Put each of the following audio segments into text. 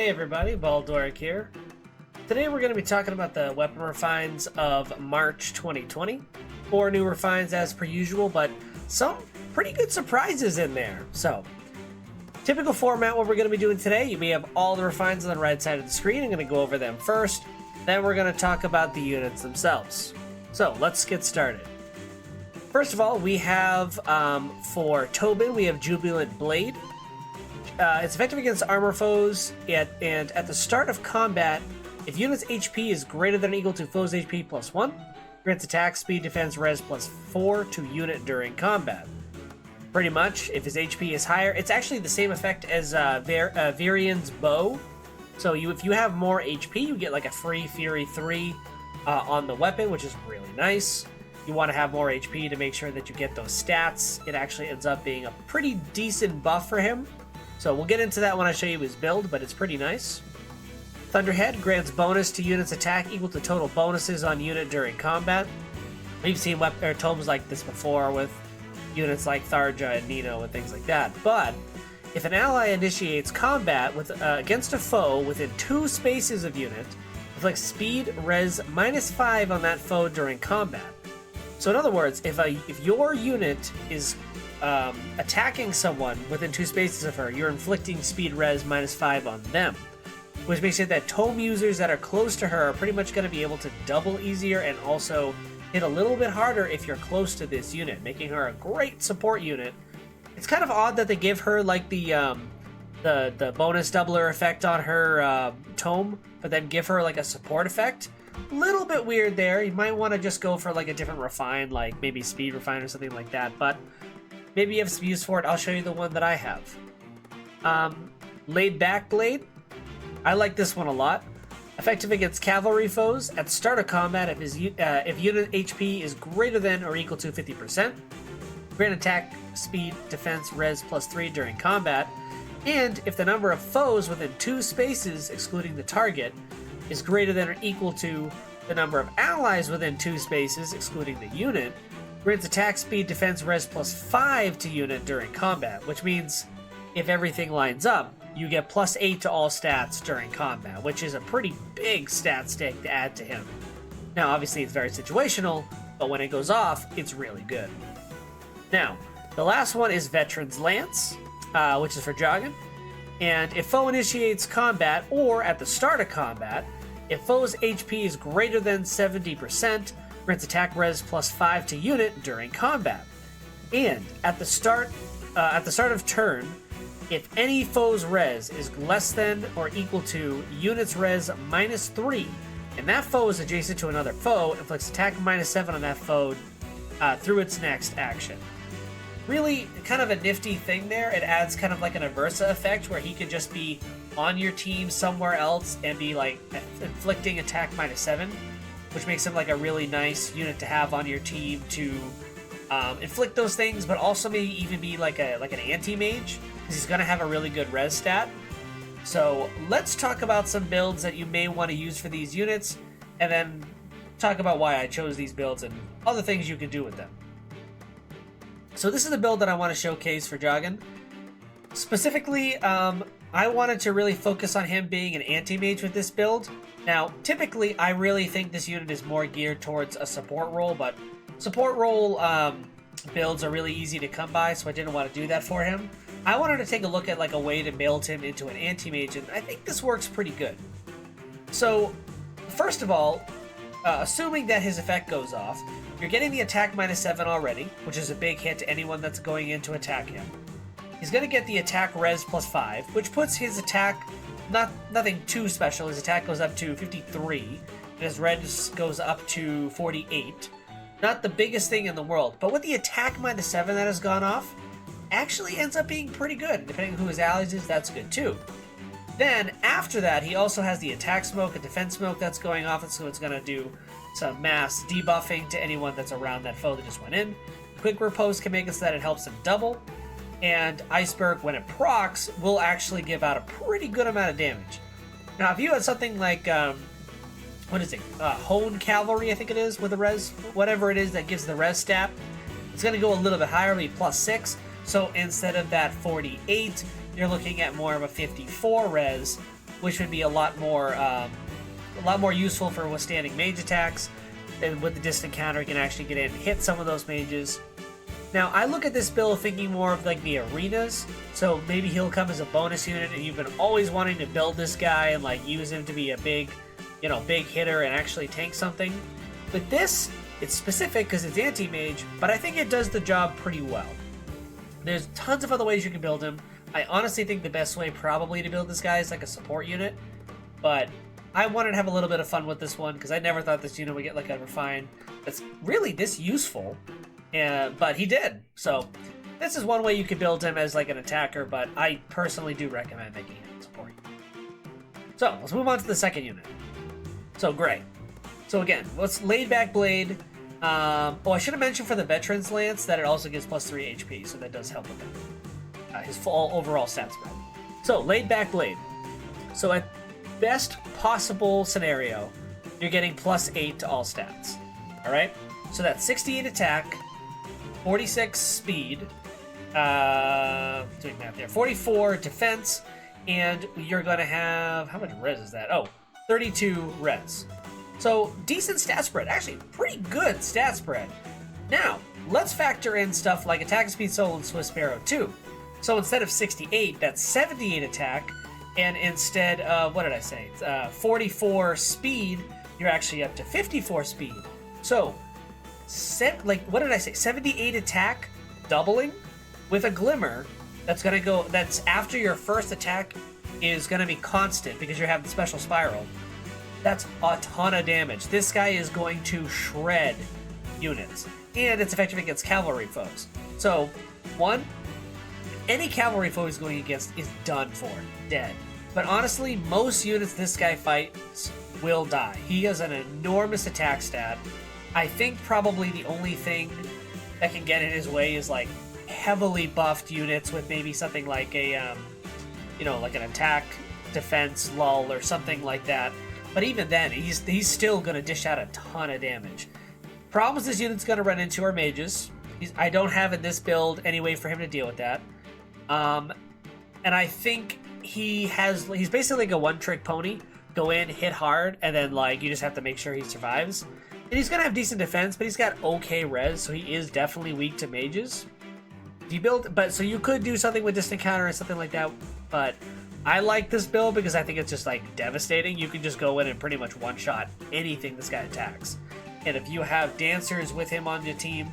Hey everybody, Baldoric here. Today we're going to be talking about the weapon refines of March 2020. 4 new refines as per usual, but some pretty good surprises in there. So, typical format, what we're going to be doing today, we have all the refines on the right side of the screen. I'm going to go over them first, then we're going to talk about the units themselves. So, let's get started. First of all, we have, for Tobin, we have Jubilant Blade. It's effective against armor foes, and at the start of combat, if unit's HP is greater than or equal to foe's HP plus 1, grants attack, speed, defense, res plus 4 to unit during combat. Pretty much, if his HP is higher, it's actually the same effect as Varian's Bow. So if you have more HP, you get like a free Fury 3 on the weapon, which is really nice. You want to have more HP to make sure that you get those stats. It actually ends up being a pretty decent buff for him. So we'll get into that when I show you his build, but it's pretty nice. Thunderhead grants bonus to unit's attack equal to total bonuses on unit during combat. We've seen tomes like this before with units like Tharja and Nino and things like that. But if an ally initiates combat against a foe within 2 spaces of unit, inflicts speed, res, -5 on that foe during combat. So in other words, if your unit is attacking someone within 2 spaces of her, you're inflicting speed res -5 on them, which makes it that tome users that are close to her are pretty much going to be able to double easier and also hit a little bit harder if you're close to this unit, making her a great support unit. It's kind of odd that they give her like the bonus doubler effect on her tome, but then give her like a support effect. Little bit weird there. You might want to just go for like a different refine, like maybe speed refine or something like that, but maybe you have some use for it. I'll show you the one that I have. Laid Back Blade. I like this one a lot. Effective against cavalry foes. At the start of combat, if unit HP is greater than or equal to 50%, grant attack, speed, defense, res +3 during combat. And if the number of foes within 2 spaces, excluding the target, is greater than or equal to the number of allies within 2 spaces, excluding the unit, grants attack, speed, defense, res +5 to unit during combat, which means if everything lines up, you get +8 to all stats during combat, which is a pretty big stat stake to add to him. Now, obviously, it's very situational, but when it goes off, it's really good. Now, the last one is Veteran's Lance, which is for Joggin. And if foe initiates combat, or at the start of combat, if foe's HP is greater than 70%, grants attack res +5 to unit during combat. And at the start of turn, if any foe's res is less than or equal to unit's res -3, and that foe is adjacent to another foe, inflicts attack -7 on that foe through its next action. Really kind of a nifty thing there. It adds kind of like an Aversa effect where he could just be on your team somewhere else and be like inflicting attack -7, which makes him like a really nice unit to have on your team to inflict those things, but also maybe even be like an anti-mage, because he's going to have a really good res stat. So let's talk about some builds that you may want to use for these units, and then talk about why I chose these builds and other things you can do with them. So this is the build that I want to showcase for Joggin. Specifically, I wanted to really focus on him being an anti-mage with this build. Now, typically, I really think this unit is more geared towards a support role, but support role builds are really easy to come by, so I didn't want to do that for him. I wanted to take a look at like a way to build him into an anti-mage, and I think this works pretty good. So, first of all, assuming that his effect goes off, you're getting the attack -7 already, which is a big hit to anyone that's going in to attack him. He's going to get the attack res +5, which puts his attack, nothing too special. His attack goes up to 53, and his res goes up to 48. Not the biggest thing in the world, but with the attack -7 that has gone off, actually ends up being pretty good. Depending on who his allies is, that's good too. Then, after that, he also has the attack smoke and defense smoke that's going off, and so it's going to do some mass debuffing to anyone that's around that foe that just went in. Quick Riposte can make it so that it helps him double. And Iceberg, when it procs, will actually give out a pretty good amount of damage. Now, if you had something like, Hone Cavalry, I think it is, with a res, whatever it is that gives the res stat, it's going to go a little bit higher, maybe +6. So instead of that 48, you're looking at more of a 54 res, which would be a lot more useful for withstanding mage attacks. And with the distant counter, he can actually get in and hit some of those mages. Now, I look at this build thinking more of like the arenas, so maybe he'll come as a bonus unit, and you've been always wanting to build this guy and like use him to be a big hitter and actually tank something. With this, it's specific because it's anti-mage, but I think it does the job pretty well. There's tons of other ways you can build him. I honestly think the best way probably to build this guy is like a support unit, but I wanted to have a little bit of fun with this one because I never thought this unit would get like a refine that's really this useful. But he did. So this is one way you could build him as like an attacker, but I personally do recommend making him support. So let's move on to the second unit. So Gray. So again, let's laid back blade. I should have mentioned for the Veteran's Lance that it also gives plus 3 HP, so that does help with him. His full overall stat spread. So laid back blade. So at best possible scenario, you're getting plus 8 to all stats. All right. So that's 68 attack. 46 speed, doing math there, 44 defense, and you're going to have, how much res is that? Oh, 32 res. So, decent stat spread. Actually, pretty good stat spread. Now, let's factor in stuff like attack speed soul and Swiss Sparrow too. So, instead of 68, that's 78 attack, and instead of, 44 speed, you're actually up to 54 speed. So, 78 attack, doubling, with a glimmer, that's after your first attack is gonna be constant because you have the special spiral. That's a ton of damage. This guy is going to shred units, and it's effective against cavalry foes. So, any cavalry foe he's going against is done for, dead. But honestly, most units this guy fights will die. He has an enormous attack stat. I think probably the only thing that can get in his way is like heavily buffed units with maybe something like a, like an attack, defense, lull, or something like that. But even then, he's still going to dish out a ton of damage. Problems this unit's going to run into are mages. I don't have in this build any way for him to deal with that. And I think he's basically like a one-trick pony. Go in, hit hard, and then like you just have to make sure he survives. And he's gonna have decent defense, but he's got okay res, so he is definitely weak to mages. So you could do something with distant counter or something like that, but I like this build because I think it's just like devastating. You can just go in and pretty much one-shot anything this guy attacks. And if you have dancers with him on your team,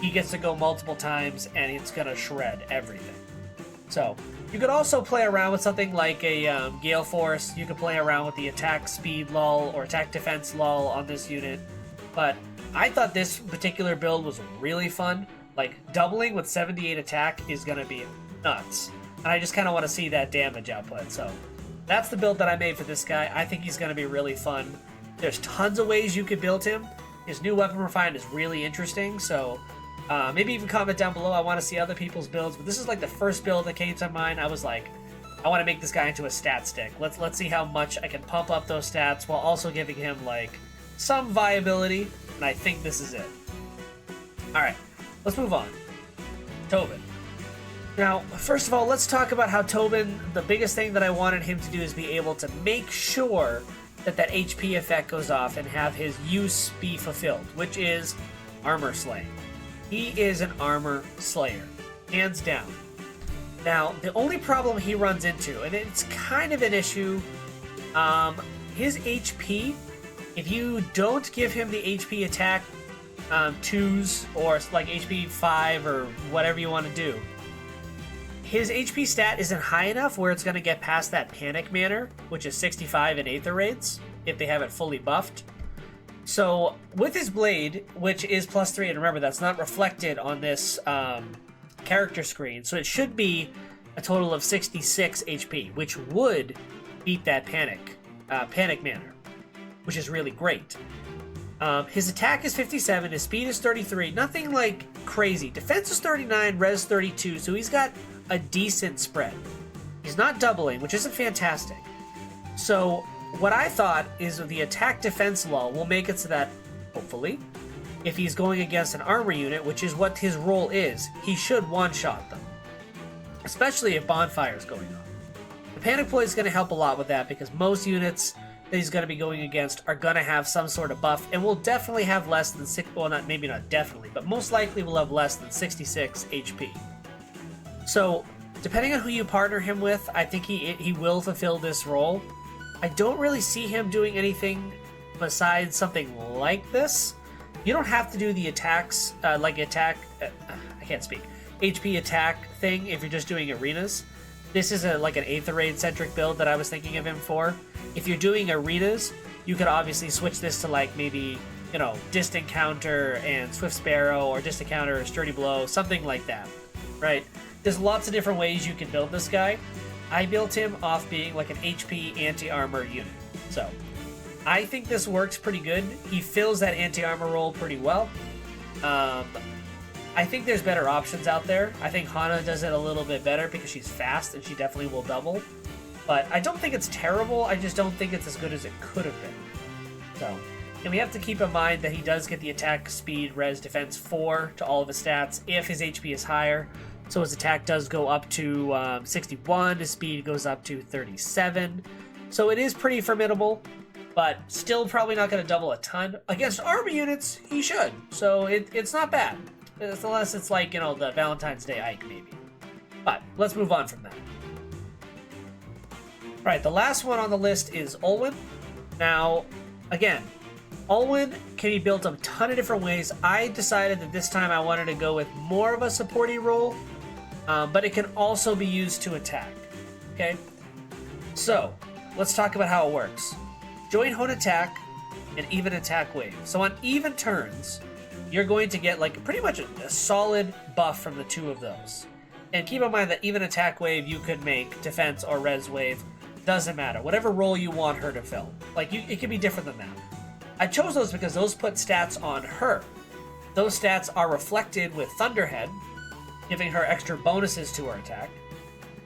he gets to go multiple times and it's gonna shred everything. So you could also play around with something like a Gale Force. You could play around with the attack speed lull or attack defense lull on this unit. But I thought this particular build was really fun. Like, doubling with 78 attack is going to be nuts. And I just kind of want to see that damage output. So that's the build that I made for this guy. I think he's going to be really fun. There's tons of ways you could build him. His new weapon refine is really interesting. So maybe even comment down below. I want to see other people's builds. But this is like the first build that came to mind. I was like, I want to make this guy into a stat stick. Let's see how much I can pump up those stats while also giving him like some viability, and I think this is it. Alright, let's move on. Tobin. Now, first of all, let's talk about how Tobin, the biggest thing that I wanted him to do is be able to make sure that HP effect goes off and have his use be fulfilled, which is armor slaying. He is an armor slayer, hands down. Now, the only problem he runs into, and it's kind of an issue, his HP, if you don't give him the HP attack 2s or like HP 5 or whatever you want to do, his HP stat isn't high enough where it's going to get past that Panic Manor, which is 65 in Aether Raids, if they have it fully buffed. So with his blade, which is plus 3, and remember that's not reflected on this character screen, so it should be a total of 66 HP, which would beat that Panic Manor, which is really great. His attack is 57, his speed is 33, nothing like crazy. Defense is 39, res 32, so he's got a decent spread. He's not doubling, which isn't fantastic. So what I thought is the attack defense lull will make it so that, hopefully, if he's going against an armor unit, which is what his role is, he should one-shot them. Especially if Bonfire's going on. The Panic Ploy is going to help a lot with that because most units that he's going to be going against are going to have some sort of buff and will definitely have less than maybe not definitely, but most likely will have less than 66 HP. So, depending on who you partner him with, I think he will fulfill this role. I don't really see him doing anything besides something like this. You don't have to do the attacks, I can't speak, HP attack thing if you're just doing arenas. This is like an Aether Raid centric build that I was thinking of him for. If you're doing arenas, you could obviously switch this to like maybe, you know, Distant Counter and Swift Sparrow, or Distant Counter or Sturdy Blow, something like that, right? There's lots of different ways you can build this guy. I built him off being like an HP anti-armor unit. So, I think this works pretty good. He fills that anti-armor role pretty well. I think there's better options out there. I think Hana does it a little bit better because she's fast and she definitely will double. But I don't think it's terrible, I just don't think it's as good as it could have been. So, and we have to keep in mind that he does get the attack, speed, res, defense 4 to all of his stats if his HP is higher. So his attack does go up to 61, his speed goes up to 37. So it is pretty formidable, but still probably not going to double a ton. Against armor units, he should. So it's not bad. Unless it's like, you know, the Valentine's Day Ike, maybe. But let's move on from that. Alright, the last one on the list is Allwood. Now, again, Allwood can be built a ton of different ways. I decided that this time I wanted to go with more of a supporty role, but it can also be used to attack. Okay? So, let's talk about how it works. Join Hone attack and even attack wave. So on even turns, you're going to get like pretty much a solid buff from the two of those. And keep in mind that even attack wave you could make defense or res wave. Doesn't matter. Whatever role you want her to fill. Like, it can be different than that. I chose those because those put stats on her. Those stats are reflected with Thunderhead, giving her extra bonuses to her attack.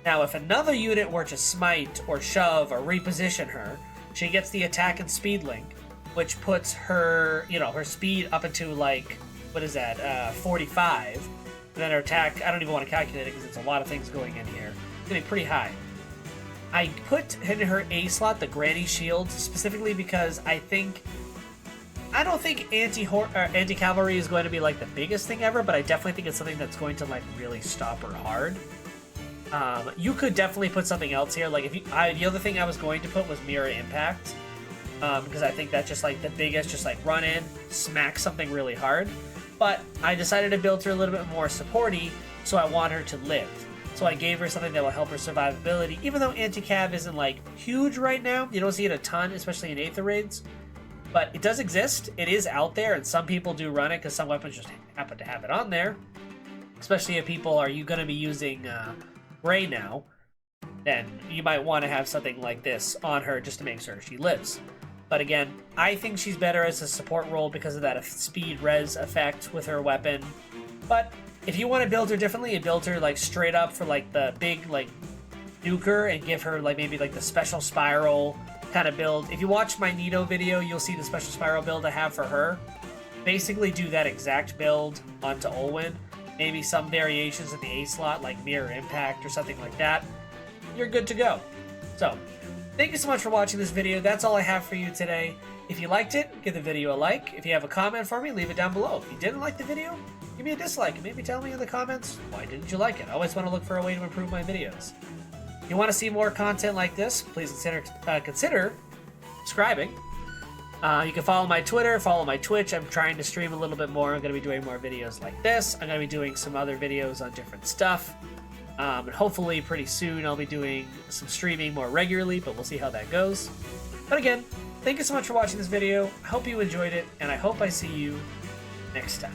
Now, if another unit were to smite or shove or reposition her, she gets the attack and speed link, which puts her, you know, her speed up into like, what is that, 45. And then her attack, I don't even want to calculate it because it's a lot of things going in here. It's going to be pretty high. I put in her A slot the Granny Shield specifically because I don't think anti-cavalry is going to be like the biggest thing ever, but I definitely think it's something that's going to like really stop her hard. You could definitely put something else here. Like the other thing I was going to put was Mirror Impact, because I think that's just like the biggest, just like run in, smack something really hard. But I decided to build her a little bit more supporty, so I want her to live. So I gave her something that will help her survivability, even though anti-cav isn't like huge right now. You don't see it a ton, especially in Aether Raids. But it does exist, it is out there, and some people do run it because some weapons just happen to have it on there. Especially if people are going to be using Ray now, then you might want to have something like this on her just to make sure she lives. But again, I think she's better as a support role because of that speed res effect with her weapon. But if you want to build her differently and build her like straight up for like the big like nuker and give her like maybe like the special spiral kind of build. If you watch my Nito video, you'll see the special spiral build I have for her. Basically do that exact build onto Allwood. Maybe some variations in the A slot like Mirror Impact or something like that. You're good to go. So, thank you so much for watching this video. That's all I have for you today. If you liked it, give the video a like. If you have a comment for me, leave it down below. If you didn't like the video, give me a dislike and maybe tell me in the comments why didn't you like it. I always want to look for a way to improve my videos. If you want to see more content like this, please consider subscribing. You can follow my Twitter, follow my Twitch. I'm trying to stream a little bit more. I'm going to be doing more videos like this. I'm going to be doing some other videos on different stuff. And hopefully pretty soon I'll be doing some streaming more regularly, but we'll see how that goes. But again, thank you so much for watching this video. I hope you enjoyed it, and I hope I see you next time.